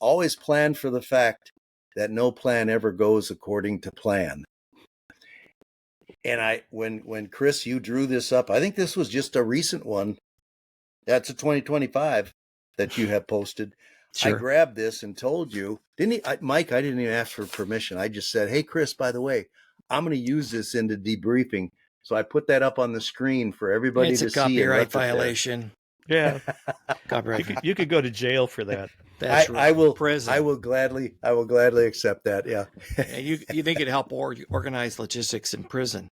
always plan for the fact that no plan ever goes according to plan. And when Chris, you drew this up, I think this was just a recent one. That's a 2025 that you have posted. Sure. I grabbed this and told you, didn't he, Mike? I didn't even ask for permission. I just said, "Hey, Chris, by the way, I'm going to use this in the debriefing." So I put that up on the screen for everybody to see. It's a copyright violation. Yeah, copyright. You could go to jail for that. That's right. I will. Prison. I will gladly accept that. Yeah. You think it'd help organize logistics in prison?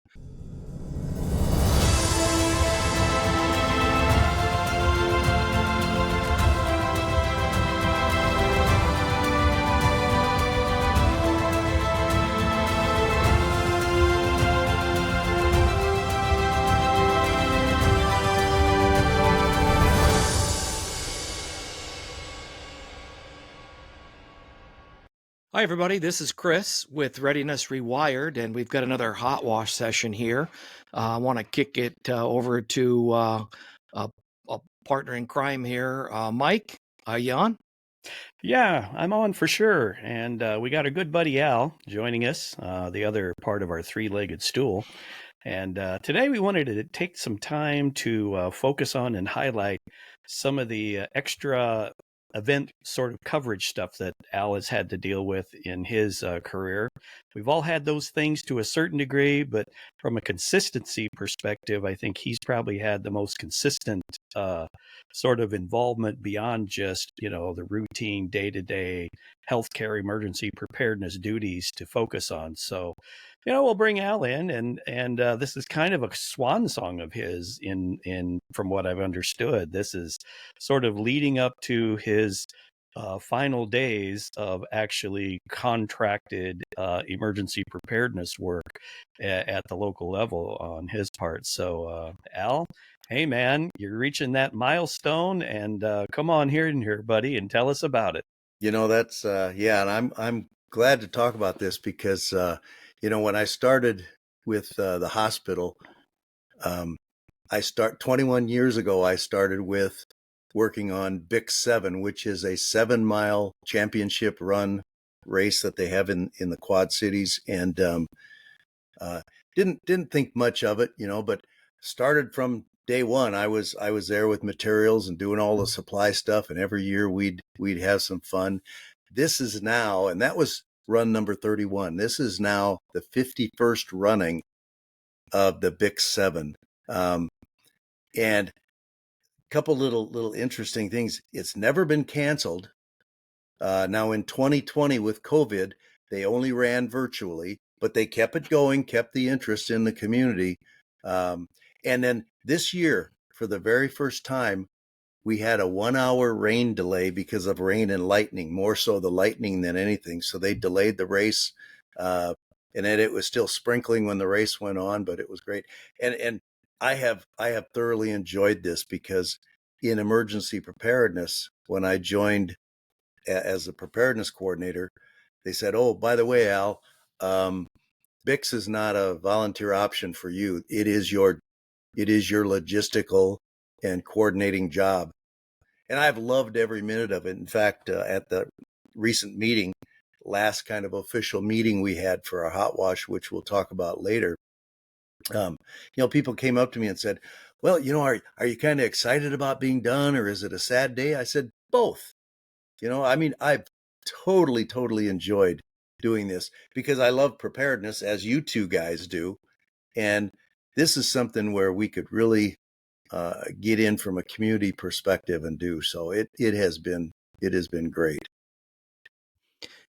Hi, everybody. This is Chris with Readiness Rewired, and we've got another Hotwash session here. I want to kick it over to a partner in crime here. Mike, are you on? Yeah, I'm on for sure. And we got our good buddy Al joining us, the other part of our three-legged stool. And today we wanted to take some time to focus on and highlight some of the extra event sort of coverage stuff that Al has had to deal with in his career. We've all had those things to a certain degree, but from a consistency perspective, I think he's probably had the most consistent sort of involvement beyond just, the routine day-to-day healthcare emergency preparedness duties to focus on. So, we'll bring Al in, and this is kind of a swan song of his in from what I've understood. This is sort of leading up to his final days of actually contracted emergency preparedness work at the local level on his part. So, Al, hey man, you're reaching that milestone, and come on here, buddy, and tell us about it. That's and I'm glad to talk about this because when I started with the hospital, 21 years ago, I started with working on BIC 7, which is a 7-mile championship run race that they have in the Quad Cities, and didn't think much of it, but started from day one. I was there with materials and doing all the supply stuff, and every year we'd have some fun. This is now, and that was run number 31. This is now the 51st running of the BIC 7. And a couple little interesting things. It's never been canceled. Now in 2020 with COVID, they only ran virtually, but they kept it going, kept the interest in the community. And then this year, for the very first time, we had a 1-hour rain delay because of rain and lightning, more so the lightning than anything. So they delayed the race, and then it was still sprinkling when the race went on, but it was great. And I have thoroughly enjoyed this because in emergency preparedness, when I joined as a preparedness coordinator, they said, "Oh, by the way, Al, BICS is not a volunteer option for you. It is your logistical and coordinating job." And I've loved every minute of it. In fact, at the recent meeting, last kind of official meeting we had for our Hotwash, which we'll talk about later, people came up to me and said, "Well, are you kind of excited about being done, or is it a sad day?" I said, both. I've totally enjoyed doing this because I love preparedness, as you two guys do. And this is something where we could really get in from a community perspective and do. So it has been great.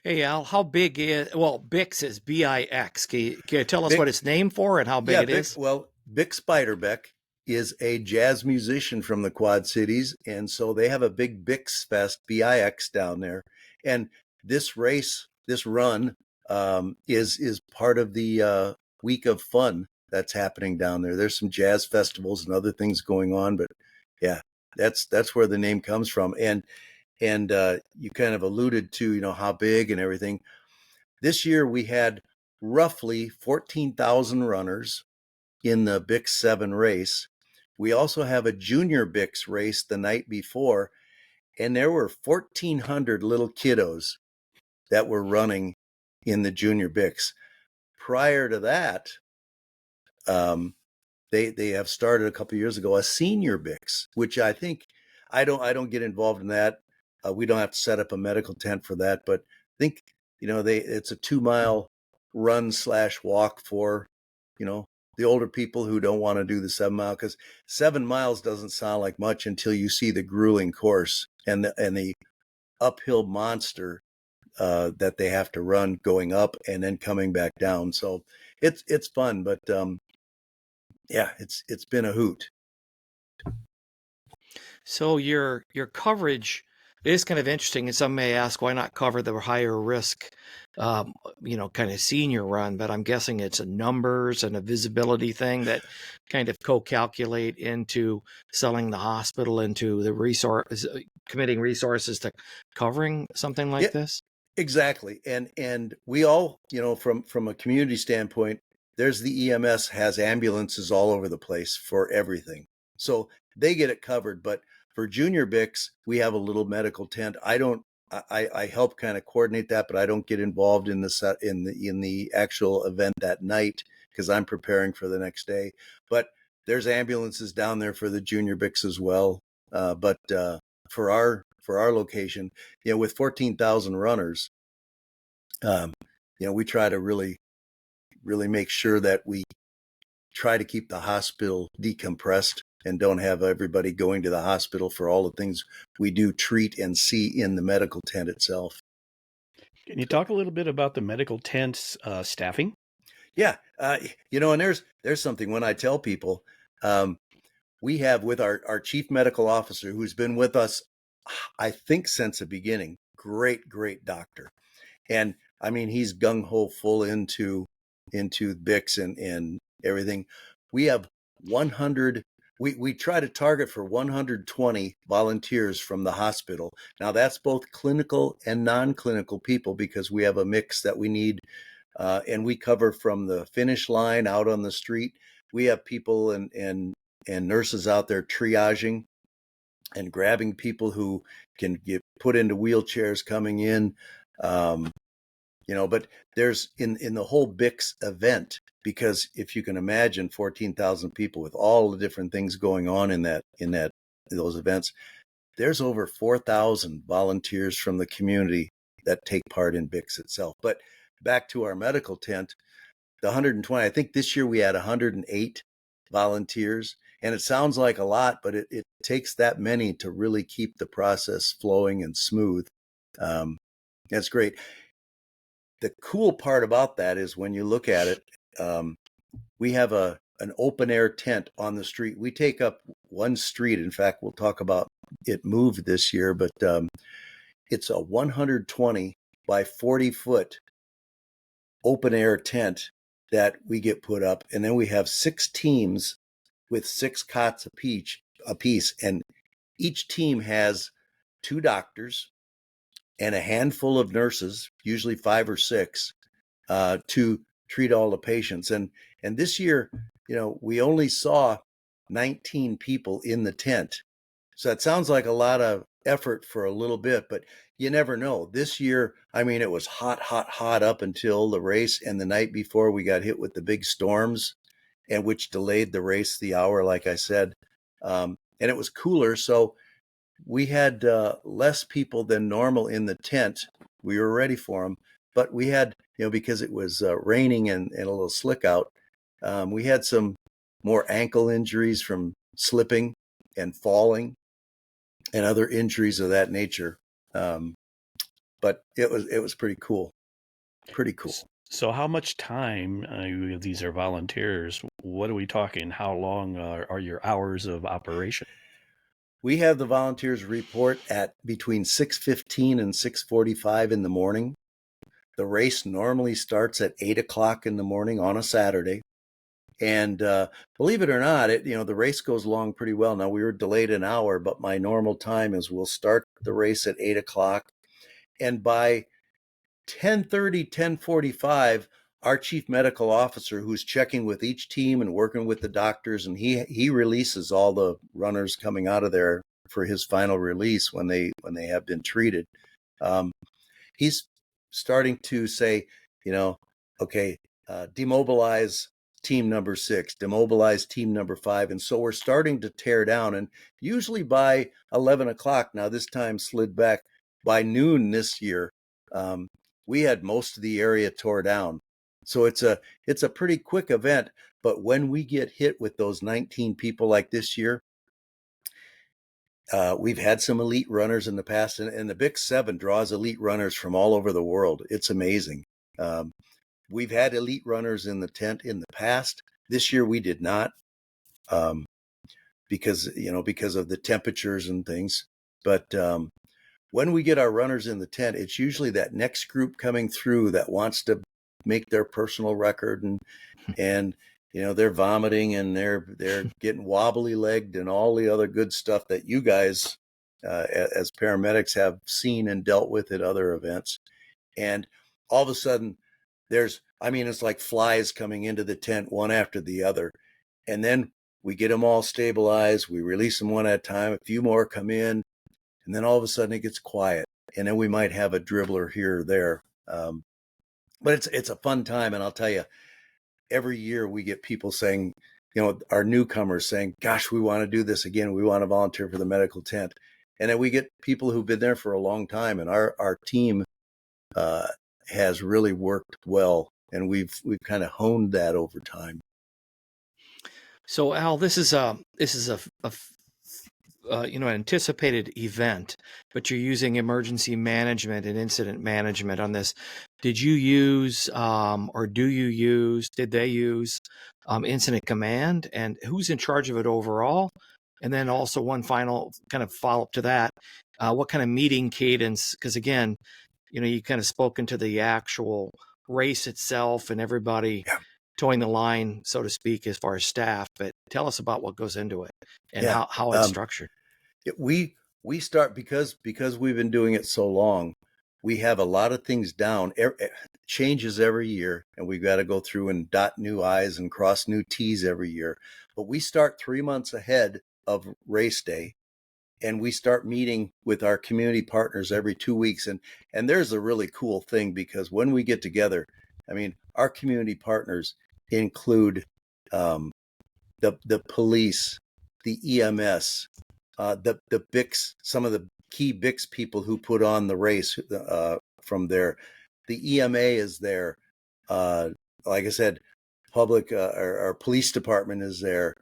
Hey, Al, how big is, BIX is BIX. Can you tell us what it's named for and how big it is? Well, Bic Spiderbeck is a jazz musician from the Quad Cities. And so they have a big Bix Fest, BIX, down there. And this run is part of the week of fun that's happening down there. There's some jazz festivals and other things going on, but yeah, that's where the name comes from. And you kind of alluded to, how big and everything. This year we had roughly 14,000 runners in the BIC 7 race. We also have a junior BICS race the night before, and there were 1,400 little kiddos that were running in the junior Bix. Prior to that, they have started a couple of years ago a senior Bix, which I think I don't get involved in that. We don't have to set up a medical tent for that, but I think it's a 2-mile run/walk for the older people who don't want to do the 7 mile, because 7 miles doesn't sound like much until you see the grueling course and the uphill monster that they have to run going up and then coming back down. So it's fun, but yeah, it's been a hoot. So your coverage is kind of interesting, and some may ask, why not cover the higher risk, kind of senior run? But I'm guessing it's a numbers and a visibility thing that kind of co-calculate into selling the hospital into the resource, committing resources to covering something like this. Exactly, and we all, from a community standpoint, there's the EMS has ambulances all over the place for everything, so they get it covered. But for junior Bix, we have a little medical tent. I help kind of coordinate that, but I don't get involved in the actual event that night because I'm preparing for the next day. But there's ambulances down there for the junior Bix as well. But for our location, with 14,000 runners, we try to really make sure that we try to keep the hospital decompressed and don't have everybody going to the hospital for all the things we do treat and see in the medical tent itself. Can you talk a little bit about the medical tent's staffing? Yeah, and there's something when I tell people, we have with our chief medical officer, who's been with us, I think, since the beginning. Great doctor, and I mean he's gung ho full into Bix and everything. We have 100. We try to target for 120 volunteers from the hospital. Now that's both clinical and non-clinical people, because we have a mix that we need, and we cover from the finish line out on the street. We have people and nurses out there triaging and grabbing people who can get put into wheelchairs coming in. But there's in the whole Bix event, because if you can imagine 14,000 people with all the different things going on in those events, there's over 4,000 volunteers from the community that take part in Bix itself. But back to our medical tent, the 120, I think this year we had 108 volunteers, and it sounds like a lot, but it takes that many to really keep the process flowing and smooth. That's great. The cool part about that is when you look at it, we have an open air tent on the street. We take up one street. In fact, we'll talk about it moved this year, but it's a 120 by 40 foot open air tent that we get put up. And then we have 6 teams with 6 cots apiece. And each team has 2 doctors and a handful of nurses, usually 5 or 6, to treat all the patients. And this year, we only saw 19 people in the tent. So that sounds like a lot of effort for a little bit, but you never know. This year, I mean, it was hot up until the race, and the night before we got hit with the big storms, and which delayed the race the hour, like I said. And it was cooler, so we had less people than normal in the tent. We were ready for them, but we had, because it was raining and a little slick out, we had some more ankle injuries from slipping and falling and other injuries of that nature. But it was pretty cool. Pretty cool. So how much time, these are volunteers, what are we talking? How long are your hours of operation? We have the volunteers report at between 6:15 and 6:45 in the morning. The race normally starts at 8 o'clock in the morning on a Saturday. And believe it or not, the race goes along pretty well. Now, we were delayed an hour, but my normal time is we'll start the race at 8 o'clock. And by 10:30, 10:45, our chief medical officer, who's checking with each team and working with the doctors, and he releases all the runners coming out of there for his final release when they have been treated. He's starting to say, okay, demobilize team number 6, demobilize team number 5. And so we're starting to tear down. And usually by 11 o'clock, now this time slid back, by noon this year, we had most of the area tore down. So it's a pretty quick event. But when we get hit with those 19 people like this year, we've had some elite runners in the past, and the Bix 7 draws elite runners from all over the world. It's amazing. We've had elite runners in the tent in the past. This year we did not, because of the temperatures and things. But when we get our runners in the tent, it's usually that next group coming through that wants to make their personal record, and they're vomiting and they're getting wobbly legged and all the other good stuff that you guys as paramedics have seen and dealt with at other events. And all of a sudden it's like flies coming into the tent one after the other. And then we get them all stabilized. We release them one at a time. A few more come in, and then all of a sudden it gets quiet. And then we might have a dribbler here or there. But it's a fun time. And I'll tell you, every year we get people saying, our newcomers saying, gosh, we want to do this again. We want to volunteer for the medical tent. And then we get people who've been there for a long time. And our team has really worked well. And we've kind of honed that over time. So Al, this is an anticipated event, but you're using emergency management and incident management on this. Did you use, did they use incident command, and who's in charge of it overall? And then also one final kind of follow up to that, what kind of meeting cadence? Because again, you kind of spoken to the actual race itself and everybody towing the line, so to speak, as far as staff. But tell us about what goes into it and how it's structured. We start because we've been doing it so long. We have a lot of things down. Changes every year, and we've got to go through and dot new I's and cross new T's every year. But we start 3 months ahead of race day, and we start meeting with our community partners every 2 weeks. And there's a really cool thing, because when we get together, our community partners include the police, the EMS, the Bix, some of the key Bix people who put on the race from there. The EMA is there. Like I said, our police department is there.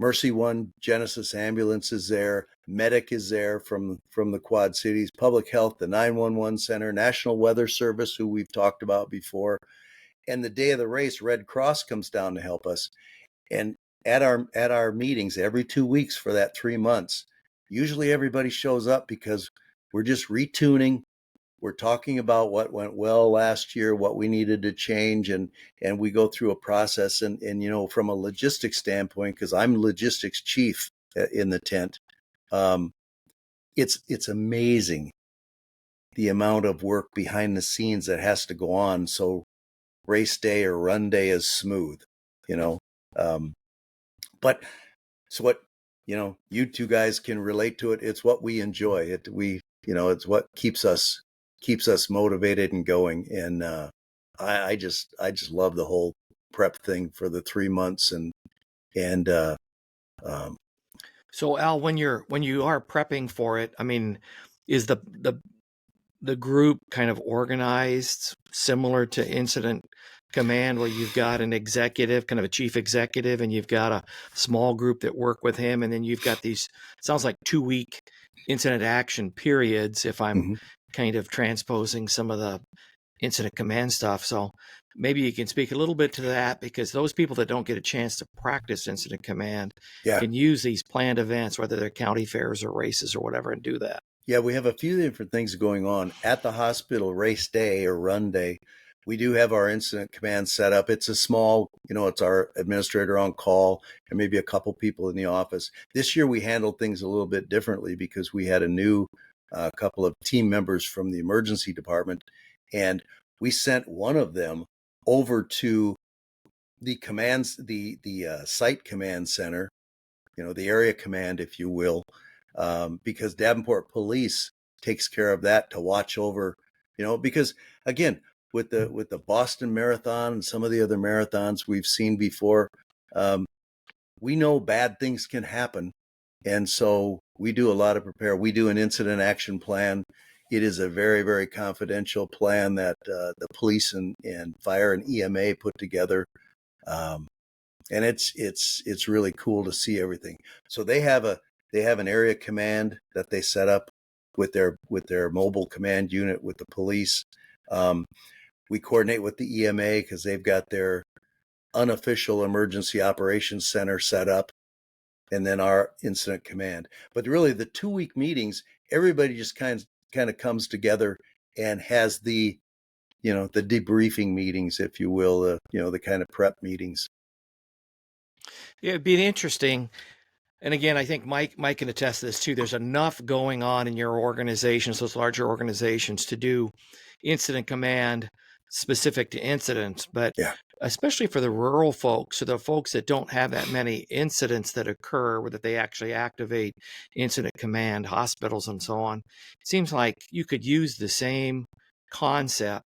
Mercy One Genesis Ambulance is there. Medic is there from the Quad Cities. Public Health, the 911 Center, National Weather Service, who we've talked about before. And the day of the race, Red Cross comes down to help us. And at our meetings every 2 weeks for that 3 months, usually everybody shows up because we're just retuning. We're talking about what went well last year, what we needed to change, and we go through a process. And from a logistics standpoint, because I'm logistics chief in the tent, it's amazing the amount of work behind the scenes that has to go on so race day or run day is smooth, but so what, you two guys can relate to it. It's what we enjoy. It's what keeps us motivated and going. And I just love the whole prep thing for the 3 months. So Al, when you are prepping for it, is the group kind of organized similar to incident command, where you've got an executive, kind of a chief executive, and you've got a small group that work with him, and then you've got these, sounds like 2-week incident action periods, if I'm kind of transposing some of the incident command stuff. So maybe you can speak a little bit to that, because those people that don't get a chance to practice incident command can use these planned events, whether they're county fairs or races or whatever, and do that. Yeah, we have a few different things going on at the hospital. Race day or run day, we do have our incident command set up. It's a small, it's our administrator on call and maybe a couple people in the office. This year we handled things a little bit differently because we had a new couple of team members from the emergency department, and we sent one of them over to the commands, the site command center, the area command, if you will, because Davenport Police takes care of that to watch over, because again, with the Boston Marathon and some of the other marathons we've seen before, we know bad things can happen. And so we do a lot of prepare. We do an incident action plan. It is a very, very confidential plan that the police and fire and EMA put together. And it's really cool to see everything. So they have an area command that they set up with their mobile command unit with the police. We coordinate with the EMA because they've got their unofficial emergency operations center set up, and then our incident command. But really, the 2-week meetings, everybody just kind of comes together and has the debriefing meetings, if you will, the kind of prep meetings. Yeah, it'd be interesting. And again, I think Mike can attest to this too. There's enough going on in your organizations, those larger organizations, to do incident command specific to incidents. But Yeah. especially for the rural folks, or the folks that don't have that many incidents that occur, or that they actually activate incident command, hospitals and so on, it seems like you could use the same concept,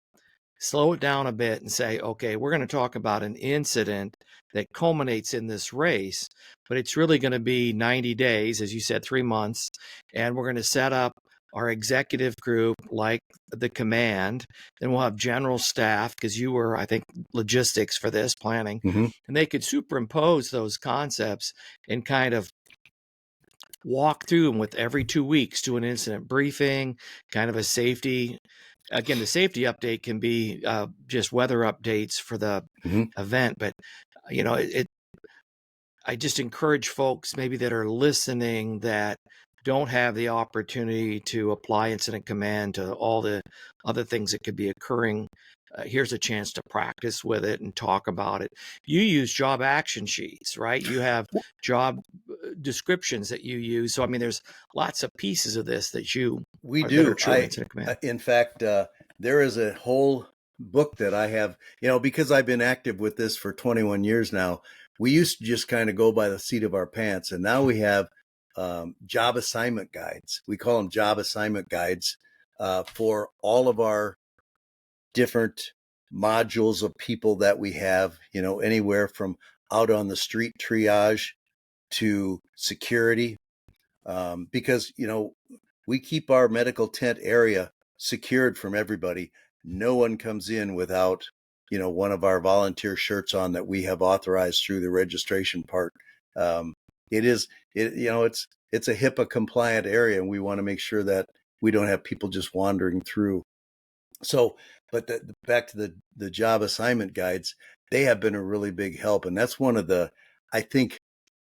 slow it down a bit and say, okay, we're going to talk about an incident that culminates in this race, but it's really going to be 90 days, as you said, 3 months. And we're going to set up our executive group like the command. Then we'll have general staff, because you were, I think, logistics for this planning. Mm-hmm. And they could superimpose those concepts and kind of walk through them with every 2 weeks, do an incident briefing, kind of a safety. Again, the safety update can be just weather updates for the event, but I just encourage folks maybe that are listening that don't have the opportunity to apply incident command to all the other things that could be occurring. Here's a chance to practice with it and talk about it. You use job action sheets, right? You have job descriptions that you use. So, I mean, there's lots of pieces of this that we that do. are true incident command. In fact, there is a whole book that I have, because I've been active with this for 21 years now. We used to just kind of go by the seat of our pants, and now we have job assignment guides. We call them job assignment guides for all of our different modules of people that we have, anywhere from out on the street triage to security, because, we keep our medical tent area secured from everybody. No one comes in without, one of our volunteer shirts on that we have authorized through the registration part. It's a HIPAA compliant area, and we want to make sure that we don't have people just wandering through. So, but back to the job assignment guides, they have been a really big help. And that's one of I think,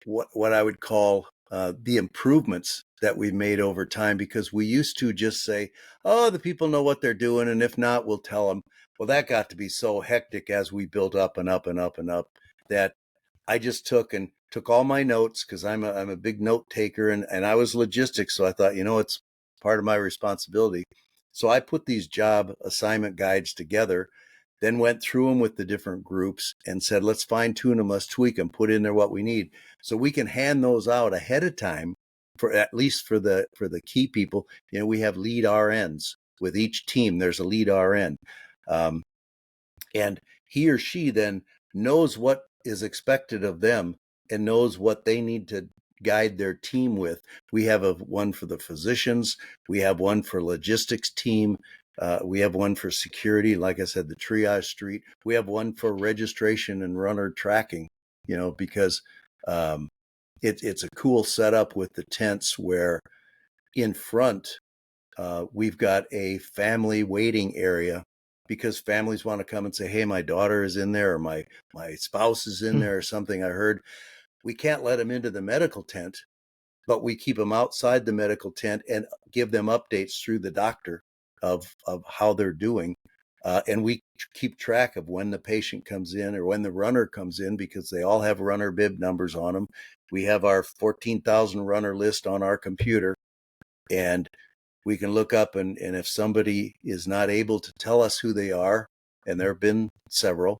what I would call the improvements that we've made over time, because we used to just say, oh, the people know what they're doing, and if not, we'll tell them. Well, that got to be so hectic as we built up and up and up and up that I just took all my notes, because I'm a big note taker, and I was logistics, so I thought, it's part of my responsibility. So I put these job assignment guides together, then went through them with the different groups and said, let's fine tune them, let's tweak them, put in there what we need, so we can hand those out ahead of time, for at least for the key people. We have lead RNs with each team. There's a lead RN, and he or she then knows what is expected of them and knows what they need to guide their team with. We have one for the physicians. We have one for logistics team. We have one for security, like I said, the triage street. We have one for registration and runner tracking, because it's a cool setup with the tents, where in front we've got a family waiting area, because families want to come and say, hey, my daughter is in there, or my spouse is in there, or something I heard. We can't let them into the medical tent, but we keep them outside the medical tent and give them updates through the doctor of how they're doing. And we keep track of when the patient comes in or when the runner comes in, because they all have runner bib numbers on them. We have our 14,000 runner list on our computer, and we can look up, and if somebody is not able to tell us who they are, and there have been several,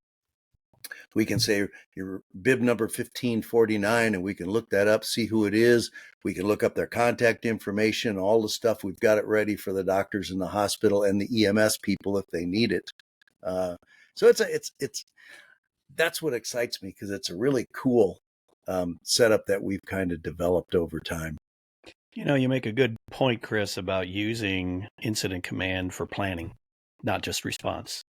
We can say your bib number 1549, and we can look that up, see who it is. We can look up their contact information, all the stuff. We've got it ready for the doctors in the hospital and the EMS people if they need it. So it's that's what excites me, because it's a really cool setup that we've kind of developed over time. You make a good point, Chris, about using incident command for planning, not just response.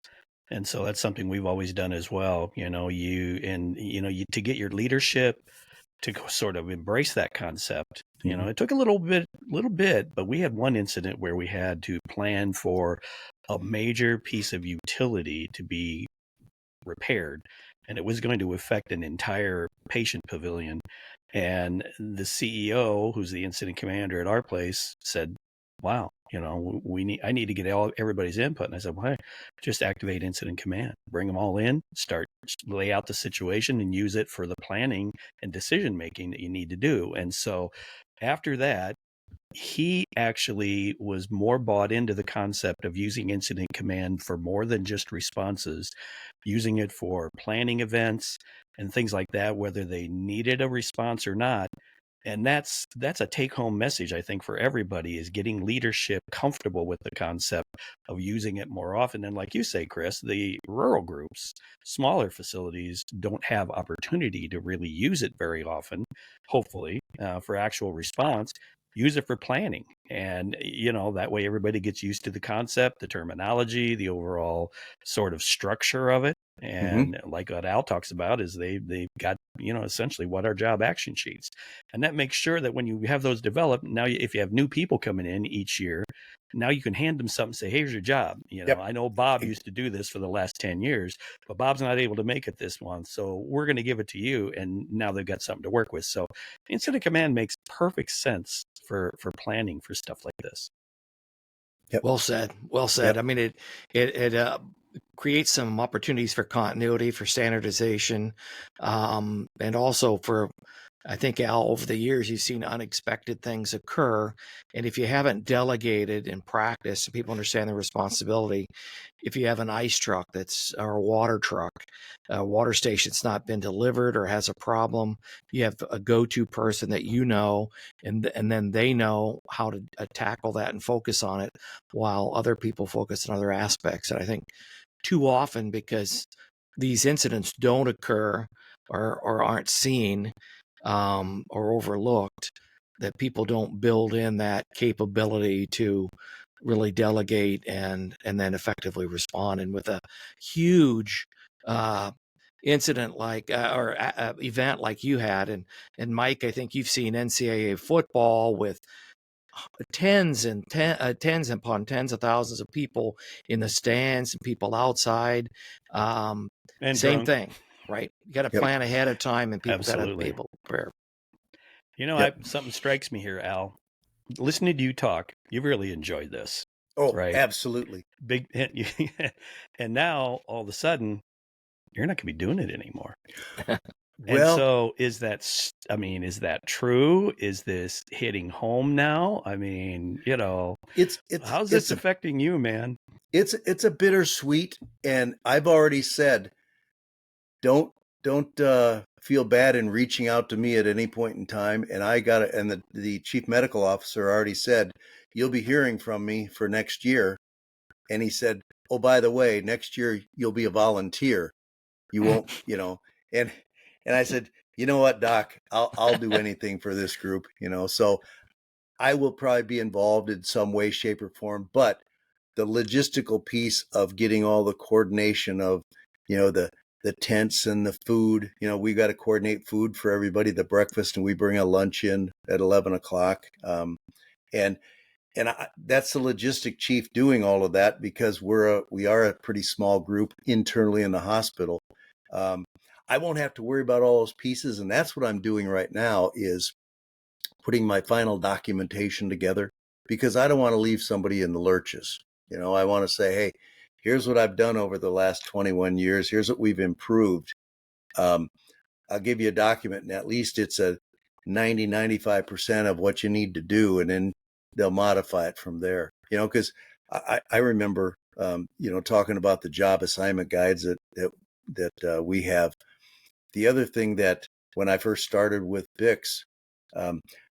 And so that's something we've always done as well. To get your leadership to sort of embrace that concept. Mm-hmm. It took a little bit, but we had one incident where we had to plan for a major piece of utility to be repaired, and it was going to affect an entire patient pavilion. And the CEO, who's the incident commander at our place, said, "Wow, I need to get everybody's input." And I said, "Well, hey, just activate incident command, bring them all in, lay out the situation, and use it for the planning and decision making that you need to do." And so, after that, he actually was more bought into the concept of using incident command for more than just responses, using it for planning events and things like that, whether they needed a response or not. And that's a take-home message, I think, for everybody, is getting leadership comfortable with the concept of using it more often. And like you say, Chris, the rural groups, smaller facilities, don't have opportunity to really use it very often, hopefully, for actual response. Use it for planning. And, that way everybody gets used to the concept, the terminology, the overall sort of structure of it. Mm-hmm. And like what Al talks about is they've got, essentially what are job action sheets. And that makes sure that when you have those developed, now if you have new people coming in each year, now you can hand them something and say, "Hey, here's your job." Yep. I know Bob used to do this for the last 10 years, but Bob's not able to make it this month. So we're going to give it to you. And now they've got something to work with. So incident command makes perfect sense for planning for stuff like this. Yep. Well said. Well said. Yep. I mean, it creates some opportunities for continuity, for standardization, and also for, I think, Al, over the years, you've seen unexpected things occur. And if you haven't delegated in practice, and people understand the responsibility, if you have an ice truck or a water truck, a water station's not been delivered or has a problem, you have a go-to person that and then they know how to tackle that and focus on it, while other people focus on other aspects. And I think too often, because these incidents don't occur or aren't seen, or overlooked, that people don't build in that capability to really delegate and then effectively respond. And with a huge incident like or event like you had, and Mike, I think you've seen NCAA football with tens upon tens of thousands of people in the stands and people outside. And Same drunk. thing, right? You got to Yep. plan ahead of time, and people got to be Absolutely. able to prepare. Yep. Something strikes me here, Al. Listening to you talk, you've really enjoyed this, Oh, right? absolutely. Big hit. And now all of a sudden, you're not going to be doing it anymore. And Well, so is that true? Is this hitting home now? I mean, how's this affecting you, man? it's a bittersweet, and I've already said, don't feel bad in reaching out to me at any point in time. And the chief medical officer already said, you'll be hearing from me for next year. And he said, oh, by the way, next year you'll be a volunteer. You won't, and I said, you know what, Doc, I'll do anything for this group, so I will probably be involved in some way, shape, or form. But the logistical piece of getting all the coordination of, the tents and the food, we got to coordinate food for everybody, the breakfast, and we bring a lunch in at 11 o'clock. And that's the logistic chief doing all of that, because we are a pretty small group internally in the hospital. I won't have to worry about all those pieces. And that's what I'm doing right now, is putting my final documentation together, because I don't want to leave somebody in the lurches. I want to say, hey, here's what I've done over the last 21 years. Here's what we've improved. I'll give you a document, and at least it's a 95% of what you need to do. And then they'll modify it from there, because I remember, talking about the job assignment guides that we have. The other thing that when I first started with Bix,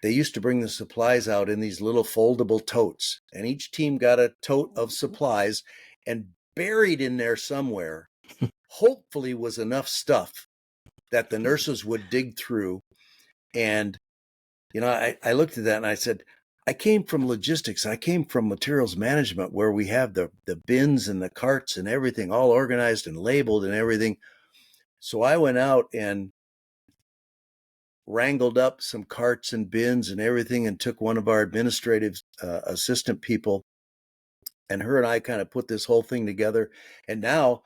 they used to bring the supplies out in these little foldable totes, and each team got a tote of supplies, and buried in there somewhere, hopefully was enough stuff that the nurses would dig through. And, I looked at that and I said, I came from logistics. I came from materials management, where we have the bins and the carts and everything all organized and labeled and everything. So I went out and wrangled up some carts and bins and everything, and took one of our administrative assistant people, and her and I kind of put this whole thing together. And now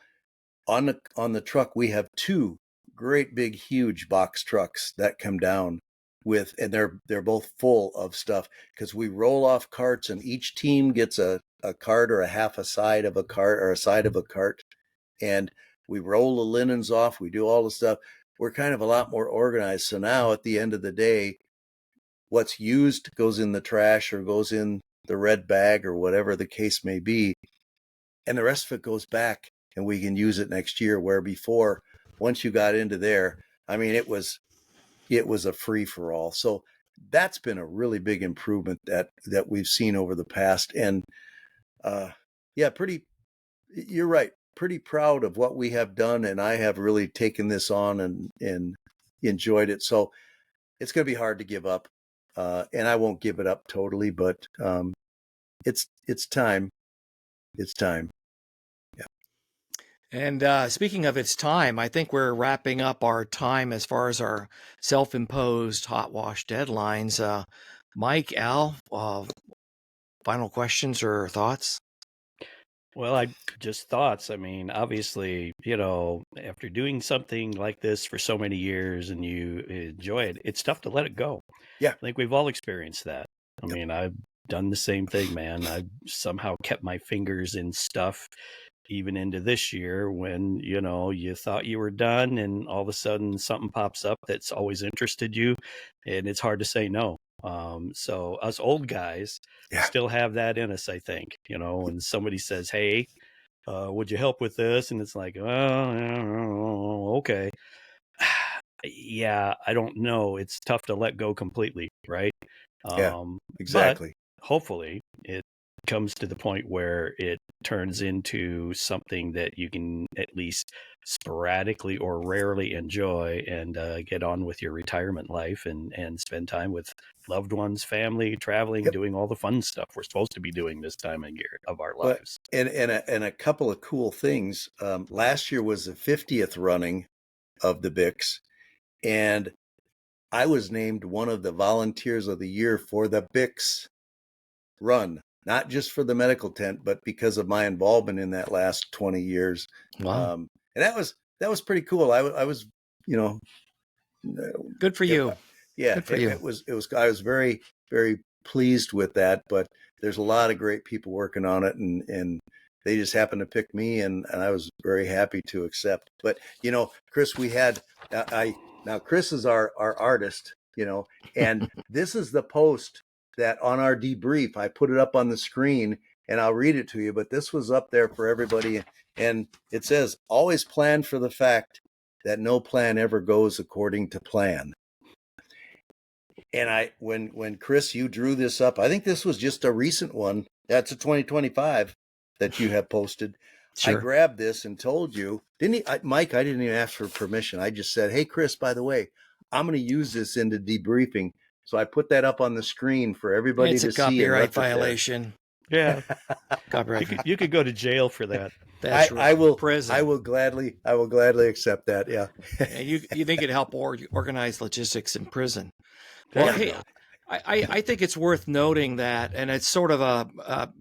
on the truck, we have two great big huge box trucks that come down with, and they're both full of stuff, because we roll off carts, and each team gets a cart or a half a side of a cart or a side of a cart, and we roll the linens off. We do all the stuff. We're kind of a lot more organized. So now at the end of the day, what's used goes in the trash or goes in the red bag or whatever the case may be, and the rest of it goes back and we can use it next year. Where before, once you got into there, I mean, it was a free for all. So that's been a really big improvement that we've seen over the past. And you're right, pretty proud of what we have done, and I have really taken this on and enjoyed it. So it's going to be hard to give up, and I won't give it up totally, but it's time. It's time. And speaking of its time, I think we're wrapping up our time as far as our self-imposed hot wash deadlines. Mike, Al, final questions or thoughts? Well, I just thoughts. I mean, obviously, after doing something like this for so many years and you enjoy it, it's tough to let it go. Yeah. I think we've all experienced that. I Yep. mean, I've done the same thing, man. I've somehow kept my fingers in stuff even into this year when, you thought you were done and all of a sudden something pops up that's always interested you, and it's hard to say no. So us old guys still have that in us, I think, when somebody says, hey, would you help with this? And it's like, oh, okay. Yeah, I don't know. It's tough to let go completely, right? Exactly. But hopefully it comes to the point where it turns into something that you can at least sporadically or rarely enjoy, and get on with your retirement life and spend time with loved ones, family, traveling, doing all the fun stuff we're supposed to be doing this time of year of our lives. And a couple of cool things. Last year was the 50th running of the Bix, and I was named one of the volunteers of the year for the Bix run, not just for the medical tent, but because of my involvement in that last 20 years. Wow. And that was pretty cool. I was, good for you. Yeah, good for you. It was, I was very, very pleased with that, but there's a lot of great people working on it, and they just happened to pick me, and I was very happy to accept. But, Chris, we had, now Chris is our artist, and this is the post that on our debrief, I put it up on the screen and I'll read it to you, but this was up there for everybody. And it says, always plan for the fact that no plan ever goes according to plan. And when Chris, you drew this up, I think this was just a recent one. That's a 2025 that you have posted. Sure. I grabbed this and told you, Mike, I didn't even ask for permission. I just said, hey, Chris, by the way, I'm going to use this into debriefing. So I put that up on the screen for everybody to see. It's a copyright violation. Yeah. Copyright. You could go to jail for that. That's right. I will. Prison. I will gladly accept that. Yeah. You think it'd help organize logistics in prison? Well, hey, I think it's worth noting that, and it's sort of a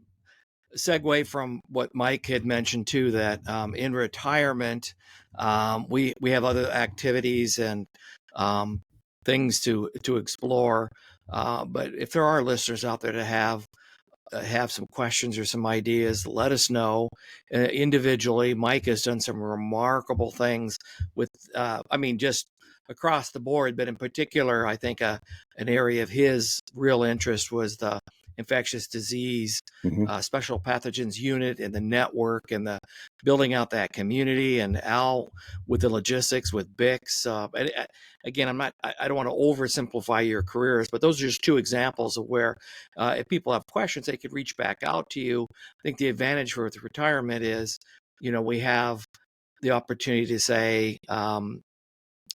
segue from what Mike had mentioned too, that in retirement, we have other activities and things to explore. But if there are listeners out there to have some questions or some ideas, let us know. Individually, Mike has done some remarkable things with, just across the board, but in particular, I think an area of his real interest was the infectious disease, Mhm. special pathogens unit in the network, and the building out that community. And Al with the logistics with Bix. Again, I don't want to oversimplify your careers, but those are just two examples of where if people have questions, they could reach back out to you. I think the advantage with retirement is, we have the opportunity to say,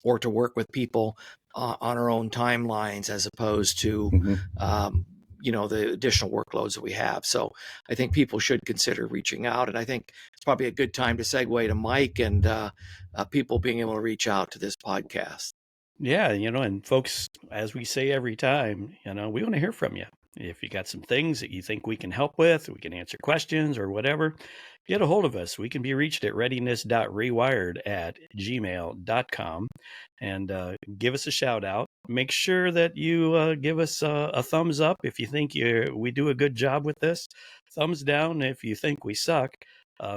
or to work with people on our own timelines as opposed to, Mhm. the additional workloads that we have. So I think people should consider reaching out. And I think it's probably a good time to segue to Mike and people being able to reach out to this podcast. Yeah, and folks, as we say every time, we want to hear from you. If you got some things that you think we can help with, we can answer questions or whatever, get a hold of us. We can be reached at readiness.rewired@gmail.com and give us a shout out. Make sure that you give us a thumbs up if you think we do a good job with this. Thumbs down if you think we suck.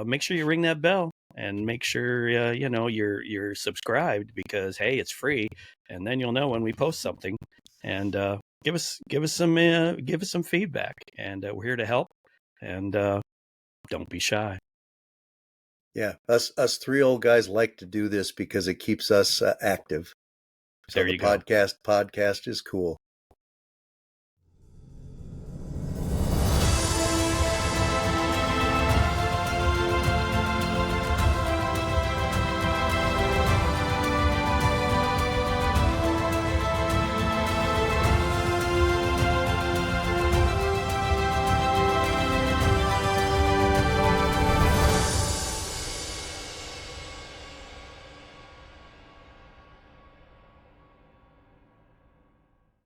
Make sure you ring that bell and make sure you're subscribed, because hey, it's free, and then you'll know when we post something. And give us some feedback, and we're here to help. And don't be shy. Yeah, us three old guys like to do this because it keeps us active. So There the you go. podcast is cool.